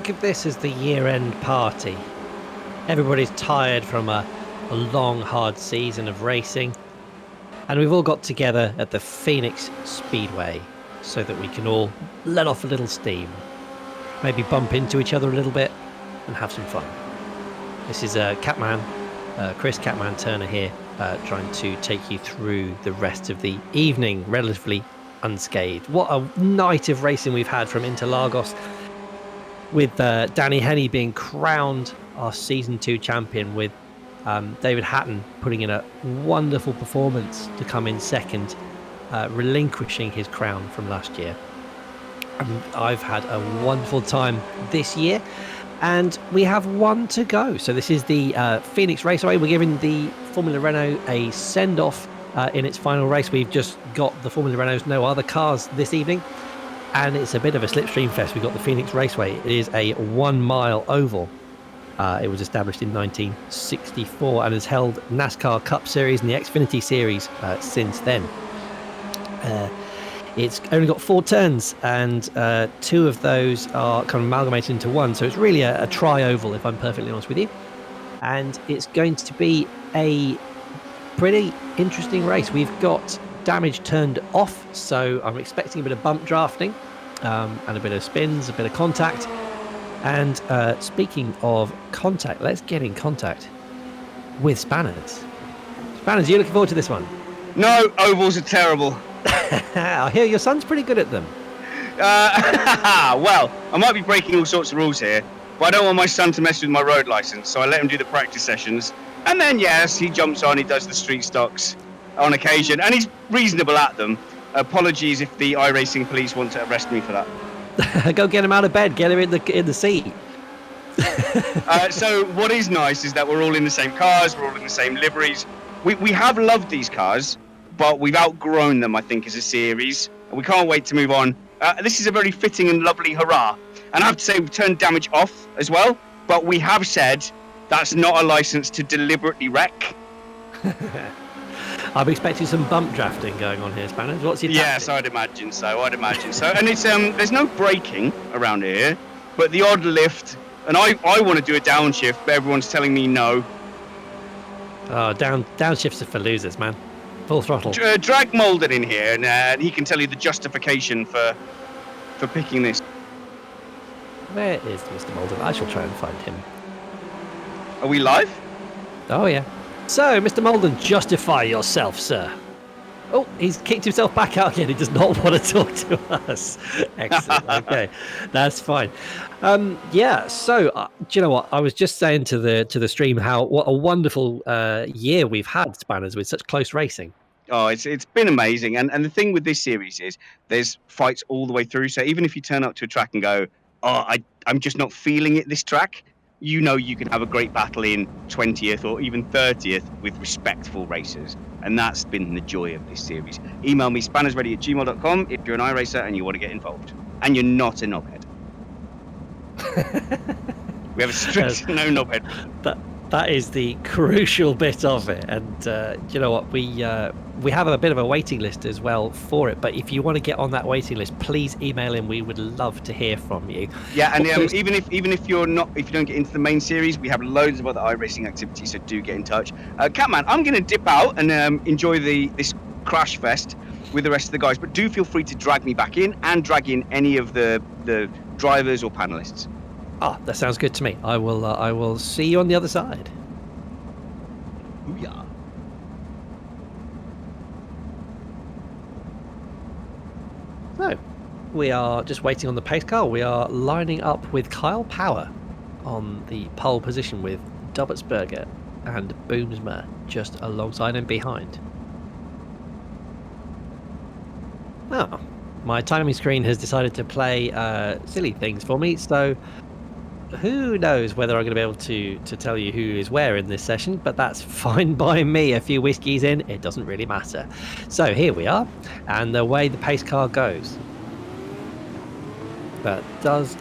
think of this as the year-end party. Everybody's tired from a long, hard season of racing, and we've all got together at the Phoenix Speedway so that we can all let off a little steam, maybe bump into each other a little bit and have some fun. This is Chris Catman Turner here, trying to take you through the rest of the evening relatively unscathed. What a night of racing we've had from Interlagos, with Danny Henney being crowned our Season 2 champion, with David Hatton putting in a wonderful performance to come in second, relinquishing his crown from last year. I've had a wonderful time this year, and we have one to go. So this is the Phoenix Raceway. We're giving the Formula Renault a send-off in its final race. We've just got the Formula Renaults, no other cars this evening, and it's a bit of a slipstream fest. We've got the Phoenix Raceway. It is a 1 mile oval. It was established in 1964 and has held NASCAR Cup Series and the Xfinity Series since then. It's only got 4 turns, and 2 of those are kind of amalgamated into one. So it's really a tri-oval, if I'm perfectly honest with you. And it's going to be a pretty interesting race. We've got damage turned off, so I'm expecting a bit of bump drafting and a bit of spins, a bit of contact. And speaking of contact, let's get in contact with Spanners. Spanners, are you looking forward to this one? No, ovals are terrible. I hear your son's pretty good at them. Well, I might be breaking all sorts of rules here, but I don't want my son to mess with my road license, so I let him do the practice sessions. And then, yes, he jumps on, he does the street stocks on occasion, and he's reasonable at them. Apologies if the iRacing police want to arrest me for that. Go get him out of bed, get him in the seat. So what is nice is that we're all in the same cars, we're all in the same liveries. We have loved these cars, but we've outgrown them, I think, as a series, and we can't wait to move on. This is a very fitting and lovely hurrah. And I have to say, we've turned damage off as well, but we have said that's not a license to deliberately wreck. I'm expecting some bump drafting going on here, Spanners. What's your tactic? Yes, I'd imagine so. And it's there's no braking around here, but the odd lift. And I want to do a downshift, but everyone's telling me no. Oh, downshifts are for losers, man. Full throttle. Drag Molden in here, and he can tell you the justification for picking this. Where is Mr. Molden? I shall try and find him. Are we live? Oh, yeah. So, Mr. Molden, justify yourself, sir. Oh, he's kicked himself back out again. He does not want to talk to us. Excellent. Okay, that's fine. Yeah. So, do you know what? I was just saying to the stream what a wonderful year we've had, Spanners, with such close racing. Oh, it's been amazing. And the thing with this series is there's fights all the way through. So even if you turn up to a track and go, oh, I'm just not feeling it this track, you know you can have a great battle in 20th or even 30th with respectful racers. And that's been the joy of this series. Email me spannersready@gmail.com if you're an iRacer and you want to get involved. And you're not a knobhead. We have a strict no knobhead. That is the crucial bit of it. And you know what? We have a bit of a waiting list as well for it. But if you want to get on that waiting list, please email in. We would love to hear from you. Yeah, and even if you don't get into the main series, we have loads of other iRacing activities. So do get in touch. Catman, I'm going to dip out and enjoy this crash fest with the rest of the guys. But do feel free to drag me back in and drag in any of the drivers or panelists. Ah, that sounds good to me. I will see you on the other side. Booyah. So, we are just waiting on the pace car. We are lining up with Kyle Power on the pole position with Dubbertsberger and Boomsma just alongside and behind. Oh, my timing screen has decided to play silly things for me, so who knows whether I'm going to be able to tell you who is where in this session, but that's fine by me. A few whiskies in, it doesn't really matter. So here we are, and the way the pace car goes. That does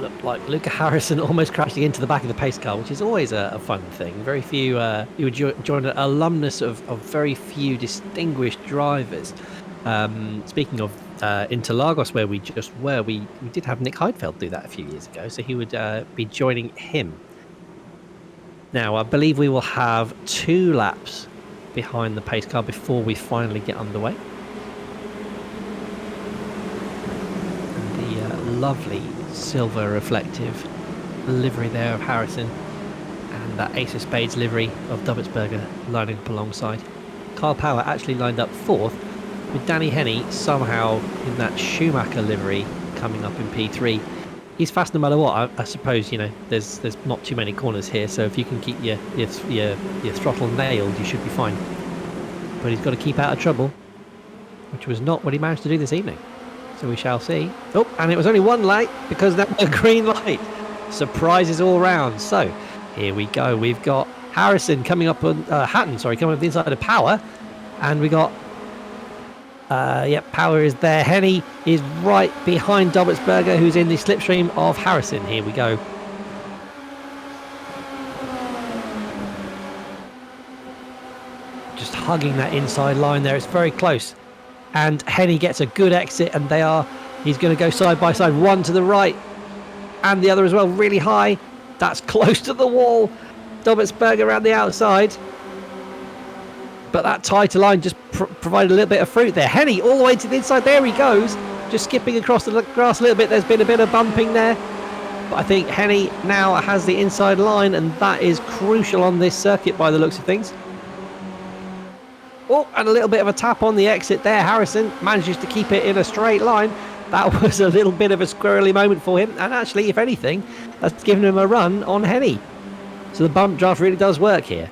look like Luca Harrison almost crashing into the back of the pace car, which is always a fun thing. Very few, you would join an alumnus of very few distinguished drivers Speaking of Interlagos, where we just were, we did have Nick Heidfeld do that a few years ago, so he would be joining him. Now, I believe we will have 2 laps behind the pace car before we finally get underway. And the lovely silver reflective livery there of Harrison, and that Ace of Spades livery of Dubbetsberger lining up alongside. Carl Power actually lined up 4th, with Danny Henney somehow in that Schumacher livery coming up in P3. He's fast no matter what. I suppose, you know, there's not too many corners here, so if you can keep your throttle nailed, you should be fine. But he's got to keep out of trouble, which was not what he managed to do this evening. So we shall see. Oh, and it was only 1 light because that was a green light. Surprises all round. So here we go. We've got Harrison coming up on Hatton, sorry, coming up the inside of Power, and we got Power is there. Henney is right behind Dubbetsberger, who's in the slipstream of Harrison. Here we go. Just hugging that inside line there. It's very close. And Henney gets a good exit, and he's going to go side by side. One to the right and the other as well, really high. That's close to the wall. Dubbetsberger around the outside. But that tighter line just provided a little bit of fruit there. Henney all the way to the inside. There he goes. Just skipping across the grass a little bit. There's been a bit of bumping there. But I think Henney now has the inside line, and that is crucial on this circuit by the looks of things. Oh, and a little bit of a tap on the exit there. Harrison manages to keep it in a straight line. That was a little bit of a squirrely moment for him. And actually, if anything, that's given him a run on Henney. So the bump draft really does work here.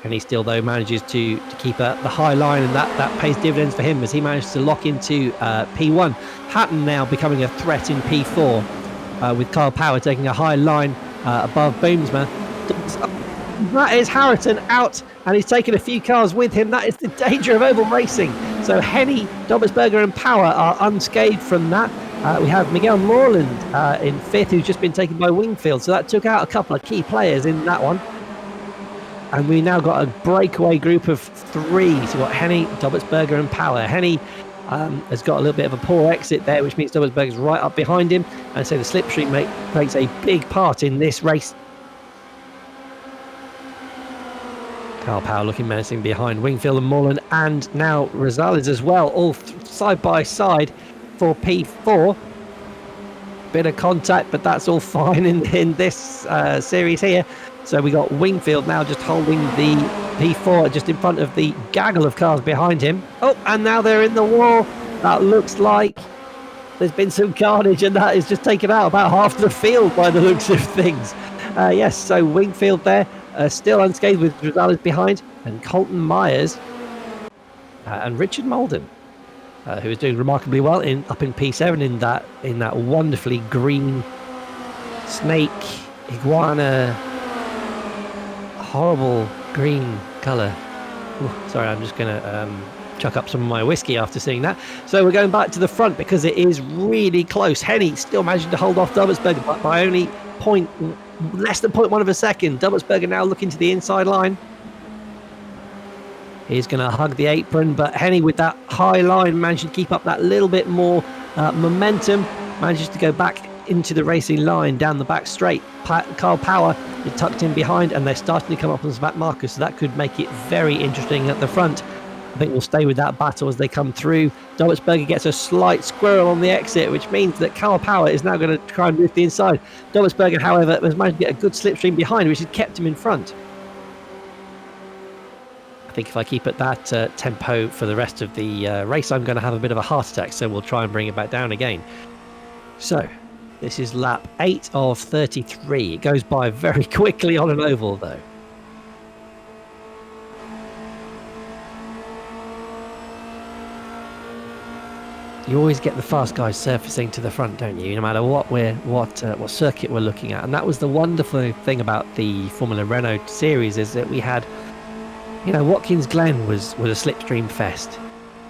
And he still, though, manages to keep the high line, and that pays dividends for him as he manages to lock into P1. Hatton now becoming a threat in P4 with Carl Power taking a high line above Boomsma. That is Harrison out, and he's taken a few cars with him. That is the danger of oval racing. So Henney, Dubbetsberger and Power are unscathed from that. We have Miguel Moreland in 5th, who's just been taken by Wingfield. So that took out a couple of key players in that one. And we now got a breakaway group of 3. So we've got Henney, Dubbetsberger and Power. Henney has got a little bit of a poor exit there, which means Dubbetsberger's right up behind him. And so the slipstream plays a big part in this race. Carl Power looking menacing behind Wingfield and Moreland, and now Rosales as well, all side by side for P4. Bit of contact, but that's all fine in this series here. So we got Wingfield now just holding the P4 just in front of the gaggle of cars behind him. Oh, and now they're in the wall. That looks like there's been some carnage, and that is just taken out about half the field by the looks of things. Yes, so Wingfield there, still unscathed with Rosales behind, and Colton Myers and Richard Malden, who is doing remarkably well up in P7 in that wonderfully green snake iguana. Horrible green colour. Sorry, I'm just going to chuck up some of my whiskey after seeing that. So we're going back to the front because it is really close. Henney still managing to hold off Dubbetsberger, but by only less than 0.1 of a second. Dubbetsberger now looking to the inside line. He's going to hug the apron, but Henney with that high line managed to keep up that little bit more momentum. Manages to go back into the racing line down the back straight. Carl Power is tucked in behind, and they're starting to come up on some back markers, so that could make it very interesting at the front. I think we'll stay with that battle as they come through. Dubbetsberger gets a slight squirrel on the exit, which means that Carl Power is now going to try and move the inside. Dubbetsberger, however, has managed to get a good slipstream behind, which has kept him in front. I think if I keep at that tempo for the rest of the race, I'm going to have a bit of a heart attack, so we'll try and bring it back down again. So this is lap 8 of 33. It goes by very quickly on an oval, though. You always get the fast guys surfacing to the front, don't you? No matter what circuit we're looking at. And that was the wonderful thing about the Formula Renault series, is that we had, Watkins Glen was a slipstream fest,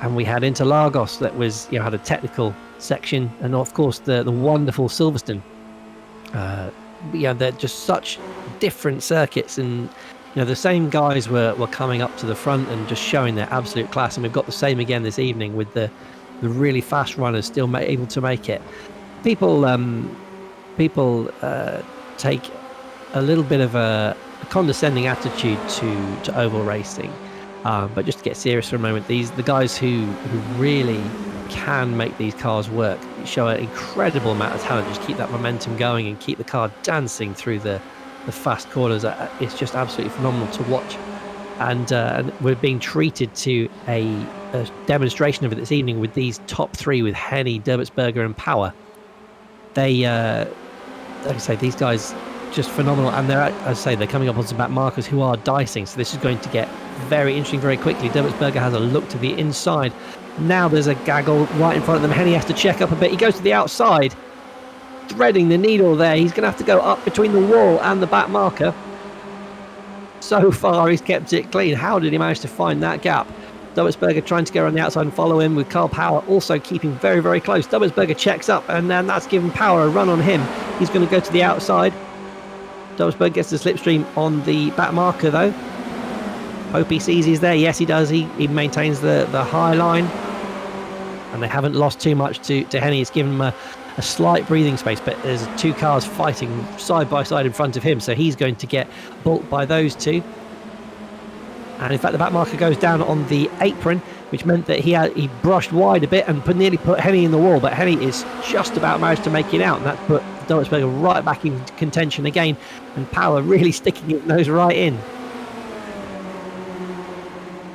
and we had Interlagos that was, had a technical section, and of course the wonderful Silverstone. They're just such different circuits, and the same guys were coming up to the front and just showing their absolute class, and we've got the same again this evening with the really fast runners still able to make it. People take a little bit of a condescending attitude to oval racing, but just to get serious for a moment, the guys who really can make these cars work show an incredible amount of talent, just keep that momentum going and keep the car dancing through the fast corners. It's just absolutely phenomenal to watch, and we're being treated to a demonstration of it this evening with these top three, with Henny, Derbitzberger and Power. They like I say, these guys just phenomenal, and they're coming up on some back markers who are dicing, so this is going to get very interesting very quickly. Derbitzberger has a look to the inside. Now there's a gaggle right in front of them. Henny has to check up a bit. He goes to the outside, threading the needle there. He's going to have to go up between the wall and the back marker. So far he's kept it clean. How did he manage to find that gap? Derbitzberger trying to go around the outside and follow him, with Carl Power also keeping very, very close. Derbitzberger checks up, and then that's given Power a run on him. He's going to go to the outside. Derbitzberger gets the slipstream on the back marker though. Hope he sees he's there. Yes, he does. He maintains the high line, and they haven't lost too much to Henny. It's given him a slight breathing space, but there's two cars fighting side by side in front of him, so he's going to get bulked by those two. And in fact, the back marker goes down on the apron, which meant that he brushed wide a bit and nearly put Henny in the wall, but Henny is just about managed to make it out, and that put Derbitzberger right back in contention again, and Power really sticking his nose right in.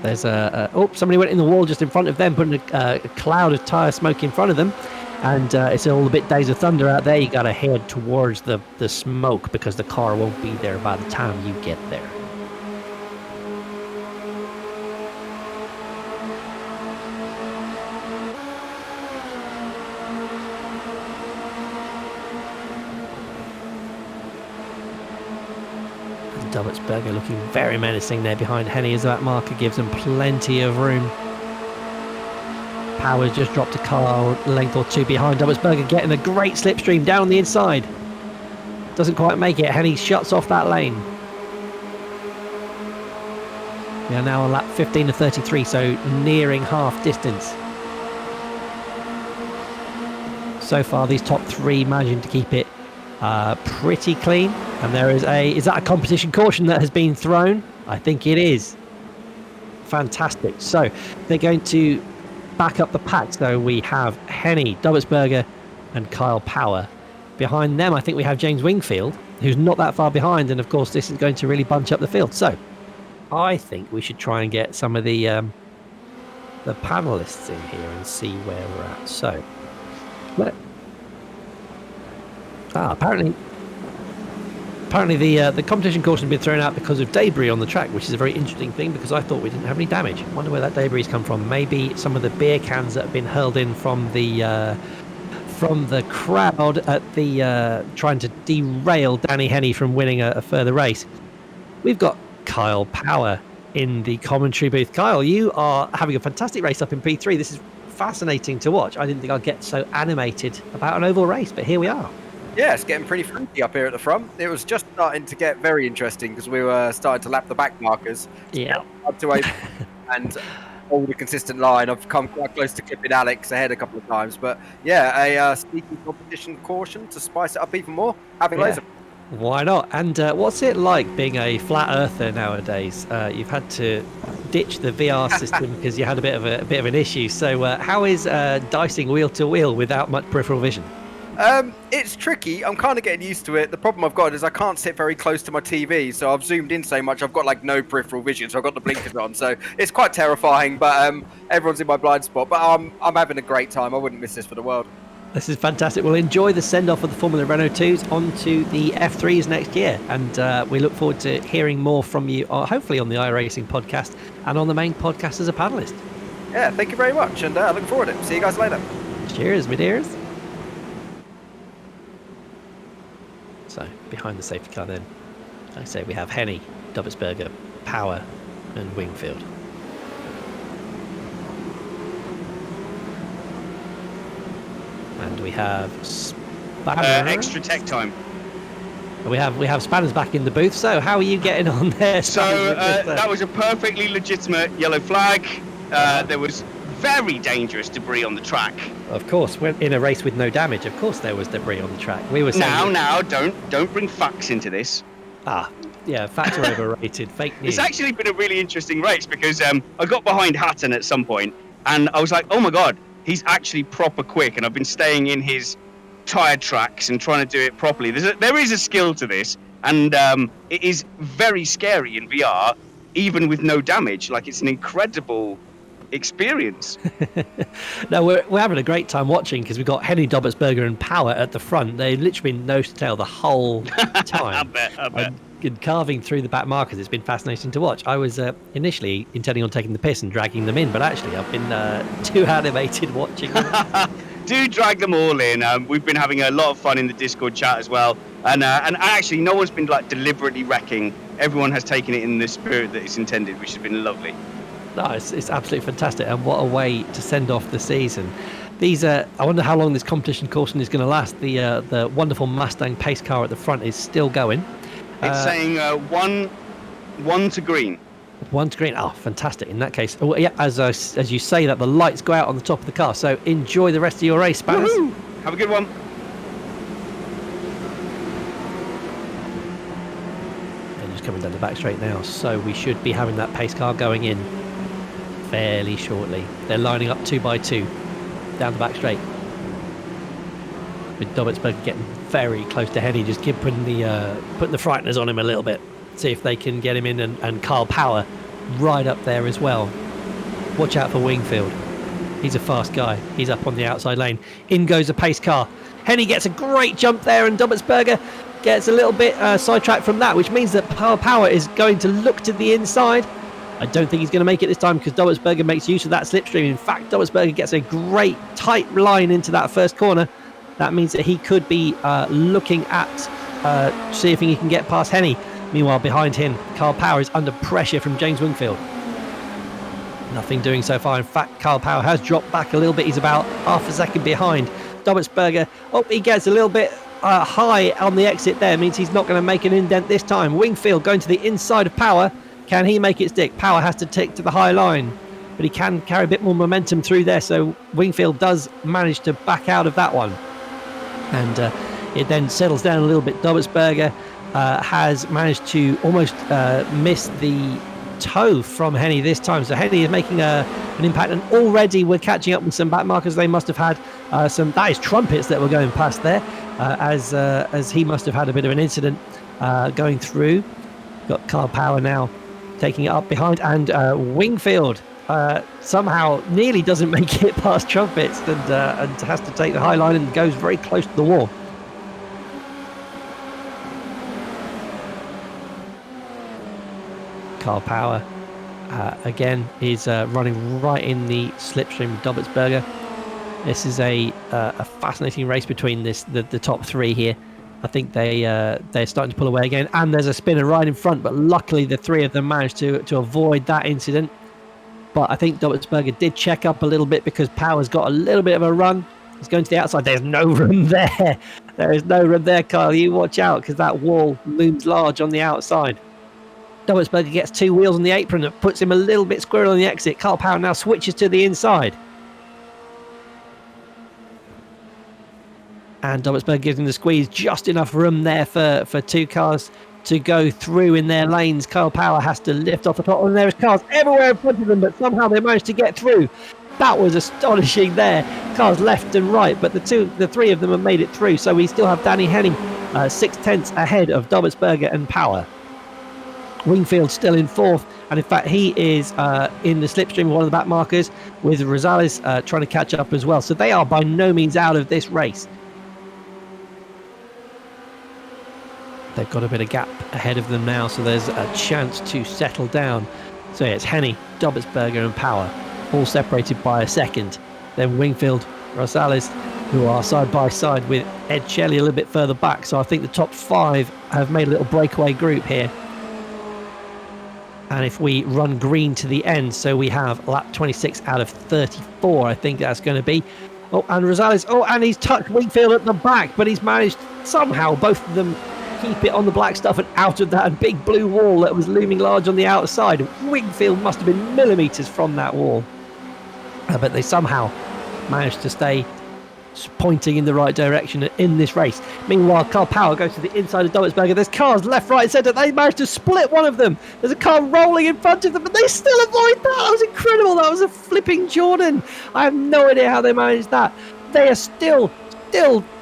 There's somebody went in the wall just in front of them, putting a cloud of tyre smoke in front of them, and it's all a bit Days of Thunder out there. You got to head towards the smoke, because the car won't be there by the time you get there. Derbitzberger looking very menacing there behind Henny, as that marker gives them plenty of room. Power's just dropped a car length or two behind. Derbitzberger getting a great slipstream down on the inside. Doesn't quite make it. Henny shuts off that lane. We are now on lap 15 to 33, so nearing half distance. So far, these top three managing to keep it pretty clean. And there is that a competition caution that has been thrown? I think it is. Fantastic. So they're going to back up the pack. So we have Henny, Derbitzberger and Kyle Power. Behind them, I think we have James Wingfield, who's not that far behind. And of course, this is going to really bunch up the field. So I think we should try and get some of the panelists in here and see where we're at. So apparently the competition caution has been thrown out because of debris on the track, which is a very interesting thing, because I thought we didn't have any damage. I wonder where that debris has come from. Maybe some of the beer cans that have been hurled in from the crowd at the trying to derail Danny Henny from winning a further race. We've got Kyle Power in the commentary booth. Kyle, you are having a fantastic race up in P3. This is fascinating to watch. I didn't think I'd get so animated about an oval race, but here we are. Yeah, it's getting pretty freaky up here at the front. It was just starting to get very interesting because we were starting to lap the back markers. Yeah. Up to and hold a consistent line. I've come quite close to clipping Alex ahead a couple of times. But yeah, a sneaky competition caution to spice it up even more. Having loads of... Why not? And what's it like being a flat earther nowadays? You've had to ditch the VR system because you had a bit of an issue. So how is dicing wheel to wheel without much peripheral vision? It's tricky. I'm kind of getting used to it. The problem I've got is I can't sit very close to my TV, so I've zoomed in so much I've got like no peripheral vision, so I've got the blinkers on, so it's quite terrifying, but everyone's in my blind spot. But I'm having a great time. I wouldn't miss this for the world. This is fantastic. We'll enjoy the send-off of the Formula Renault 2s onto the F3s next year, and we look forward to hearing more from you, hopefully on the iRacing podcast and on the main podcast as a panelist. Yeah, thank you very much, and I look forward to it. See you guys later. Cheers, my dears. So, behind the safety car then, like I say, we have Henny, Derbitzberger, Power and Wingfield. And we have Spanner. Extra tech time. We have Spanners back in the booth. So how are you getting on there? So that was a perfectly legitimate yellow flag. There was very dangerous debris on the track. Of course, we're in a race with no damage. Of course, there was debris on the track. We were saying Now, don't bring facts into this. Yeah, facts are overrated. Fake news. It's actually been a really interesting race because I got behind Hatton at some point, and I was like, oh my god, he's actually proper quick, and I've been staying in his tyre tracks and trying to do it properly. There is a skill to this, and it is very scary in VR, even with no damage. Like, it's an incredible experience. No, we're having a great time watching because we've got Henny, Dobertsberger and Power at the front. They've literally been nose to tail the whole time. I bet. And carving through the back markers, it's been fascinating to watch. I was initially intending on taking the piss and dragging them in, but actually I've been too animated watching them. Do drag them all in. We've been having a lot of fun in the Discord chat as well, and actually no one's been like deliberately wrecking. Everyone has taken it in the spirit that it's intended, which has been lovely. No, it's absolutely fantastic, and what a way to send off the season. I wonder how long this competition caution is going to last. The wonderful Mustang pace car at the front is still going. It's saying one to green. One to green. Oh, fantastic! In that case, yeah, as you say that, the lights go out on the top of the car. So enjoy the rest of your race, Spanners. Woohoo! Have a good one. They're just coming down the back straight now, so we should be having that pace car going in fairly shortly. They're lining up 2 by 2 down the back straight, with Dobertsberg getting very close to Henny, just putting the frighteners on him a little bit, see if they can get him in, and Carl Power right up there as well. Watch out for Wingfield, he's a fast guy, he's up on the outside lane. In goes a pace car. Henny gets a great jump there, and Dobertsberger gets a little bit sidetracked from that, which means that Carl Power is going to look to the inside. I don't think he's going to make it this time because Dobertsberger makes use of that slipstream. In fact, Dobertsberger gets a great tight line into that first corner. That means that he could be looking at see if he can get past Henny. Meanwhile, behind him, Carl Power is under pressure from James Wingfield. Nothing doing so far. In fact, Carl Power has dropped back a little bit. He's about half a second behind. Dobertsberger, he gets a little bit high on the exit there. Means he's not going to make an indent this time. Wingfield going to the inside of Power. Can he make it stick? Power has to take to the high line, but he can carry a bit more momentum through there. So Wingfield does manage to back out of that one. And it then settles down a little bit. Dobertsberger has managed to almost miss the toe from Henny this time. So Henny is making an impact, and already we're catching up with some back markers. They must have had that is Trumpets that were going past there, as he must have had a bit of an incident going through. Got Carl Power now taking it up behind, and Wingfield somehow nearly doesn't make it past Trumpets, and has to take the high line and goes very close to the wall. Carl Power again is running right in the slipstream of Dobertsberger. This is a fascinating race between the top three here. I think they're starting to pull away again, and there's a spinner right in front, but luckily the three of them managed to avoid that incident. But I think Dobertsberger did check up a little bit because Power's got a little bit of a run. He's going to the outside. There's no room there. There is no room there, Kyle. You watch out because that wall looms large on the outside. Dobertsberger gets 2 wheels on the apron that puts him a little bit squirrel on the exit. Carl Power now switches to the inside. And Dobertsberger gives him the squeeze, just enough room there for 2 cars to go through in their lanes. Carl Power has to lift off the top, and there's cars everywhere in front of them, but somehow they managed to get through. That was astonishing there. Cars left and right, but the three of them have made it through. So we still have Danny Henning 6/10 ahead of Dobertsberger and Power. Wingfield still in 4th, and in fact he is in the slipstream of one of the back markers, with Rosales trying to catch up as well. So they are by no means out of this race. They've got a bit of gap ahead of them now, so there's a chance to settle down. So yeah, it's Henny, Dobertsberger and Power, all separated by a second. Then Wingfield, Rosales, who are side by side with Ed Shelley a little bit further back. So I think the top 5 have made a little breakaway group here. And if we run green to the end, so we have lap 26 out of 34, I think that's going to be. Oh, and Rosales, and he's tucked Wingfield at the back, but he's managed somehow, both of them keep it on the black stuff and out of that big blue wall that was looming large on the outside. Wingfield must have been millimetres from that wall. But they somehow managed to stay pointing in the right direction in this race. Meanwhile, Carl Power goes to the inside of Dommelsberger. There's cars left, right, and centre. They managed to split one of them. There's a car rolling in front of them, but they still avoid that. That was incredible. That was a flipping Jordan. I have no idea how they managed that. They are still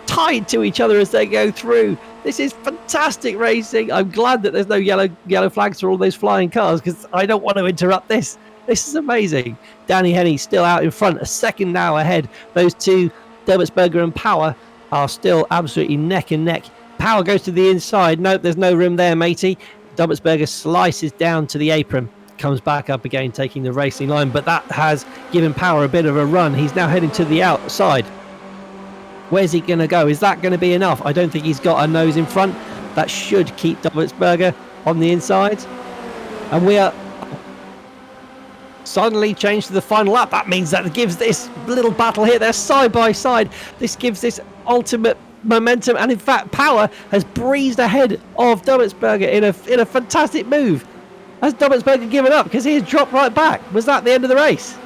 tied to each other as they go through. This is fantastic racing. I'm glad that there's no yellow flags for all those flying cars, because I don't want to interrupt this. This is amazing. Danny Henny still out in front, a second now ahead. Those two, Dommelsberger and Power, are still absolutely neck and neck. Power goes to the inside. Nope, there's no room there, matey. Dommelsberger slices down to the apron, comes back up again, taking the racing line, but that has given Power a bit of a run. He's now heading to the outside. Where's he going to go? Is that going to be enough? I don't think he's got a nose in front. That should keep Dommelsberger on the inside. And we are suddenly changed to the final lap. That means that gives this little battle here. They're side by side. This gives this ultimate momentum. And in fact, Power has breezed ahead of Dommelsberger in a fantastic move. Has Dommelsberger given up? Because he has dropped right back. Was that the end of the race?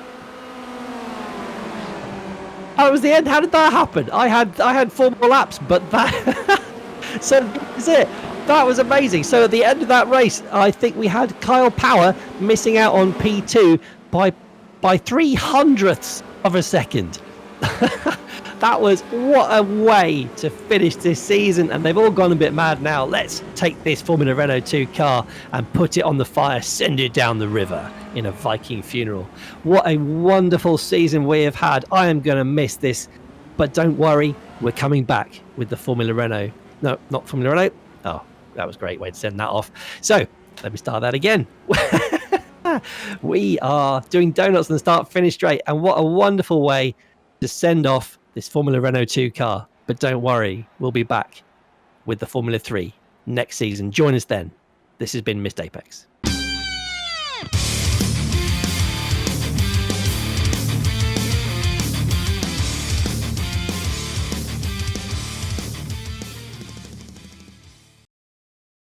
Oh, it was the end. How did that happen? I had 4 more laps, but that so that's it. That was amazing. So at the end of that race, I think we had Kyle Power missing out on P2 by 300ths of a second. That was, what a way to finish this season, and they've all gone a bit mad now. Let's take this Formula Renault 2 car and put it on the fire, send it down the river in a Viking funeral. What a wonderful season we have had. I am going to miss this, but don't worry, we're coming back with the Formula Renault. No, not Formula Renault. Oh, that was a great way to send that off. So let me start that again. We are doing donuts on the start-finish straight, and what a wonderful way to send off this Formula Renault 2 car. But don't worry, we'll be back with the Formula 3 next season. Join us then. This has been Missed Apex.